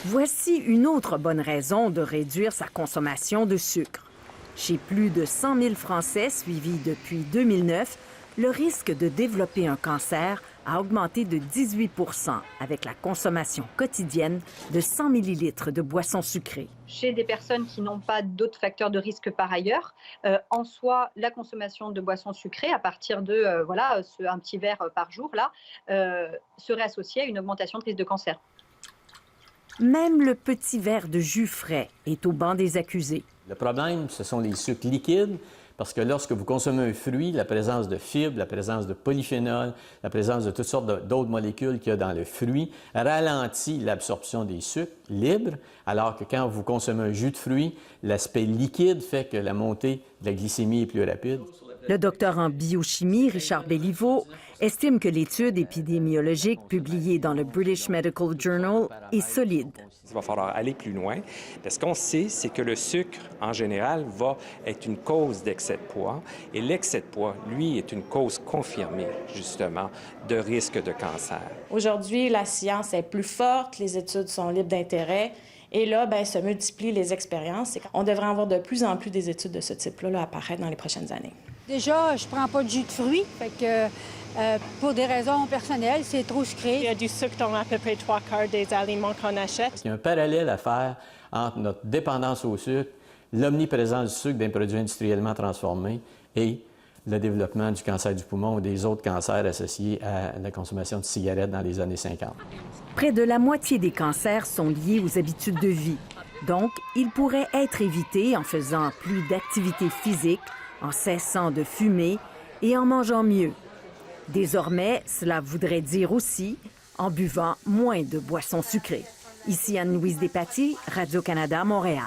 Voici une autre bonne raison de réduire sa consommation de sucre. Chez plus de 100 000 Français suivis depuis 2009, le risque de développer un cancer a augmenté de 18 % avec la consommation quotidienne de 100 ml de boissons sucrées. Chez des personnes qui n'ont pas d'autres facteurs de risque par ailleurs, en soi, la consommation de boissons sucrées à partir de un petit verre par jour là, serait associée à une augmentation de risque de cancer. Même le petit verre de jus frais est au banc des accusés. Le problème, ce sont les sucres liquides, parce que lorsque vous consommez un fruit, la présence de fibres, la présence de polyphénol, la présence de toutes sortes d'autres molécules qu'il y a dans le fruit ralentit l'absorption des sucres libres, alors que quand vous consommez un jus de fruit, l'aspect liquide fait que la montée de la glycémie est plus rapide. Le docteur en biochimie, Richard Béliveau, estime que l'étude épidémiologique publiée dans le British Medical Journal est solide. Il va falloir aller plus loin. Ce qu'on sait, c'est que le sucre, en général, va être une cause d'excès de poids. Et l'excès de poids, lui, est une cause confirmée, justement, de risque de cancer. Aujourd'hui, la science est plus forte, les études sont libres d'intérêt. Et là, se multiplient les expériences. On devrait avoir de plus en plus des études de ce type-là apparaître dans les prochaines années. Déjà, je prends pas de jus de fruits, fait que pour des raisons personnelles, c'est trop sucré. Il y a du sucre dans à peu près 3/4 des aliments qu'on achète. Il y a un parallèle à faire entre notre dépendance au sucre, l'omniprésence du sucre dans les produits industriellement transformés et le développement du cancer du poumon ou des autres cancers associés à la consommation de cigarettes dans les années 50. Près de la moitié des cancers sont liés aux habitudes de vie. Donc, ils pourraient être évités en faisant plus d'activité physique, en cessant de fumer et en mangeant mieux. Désormais, cela voudrait dire aussi en buvant moins de boissons sucrées. Ici Anne-Louise Despatie, Radio-Canada, Montréal.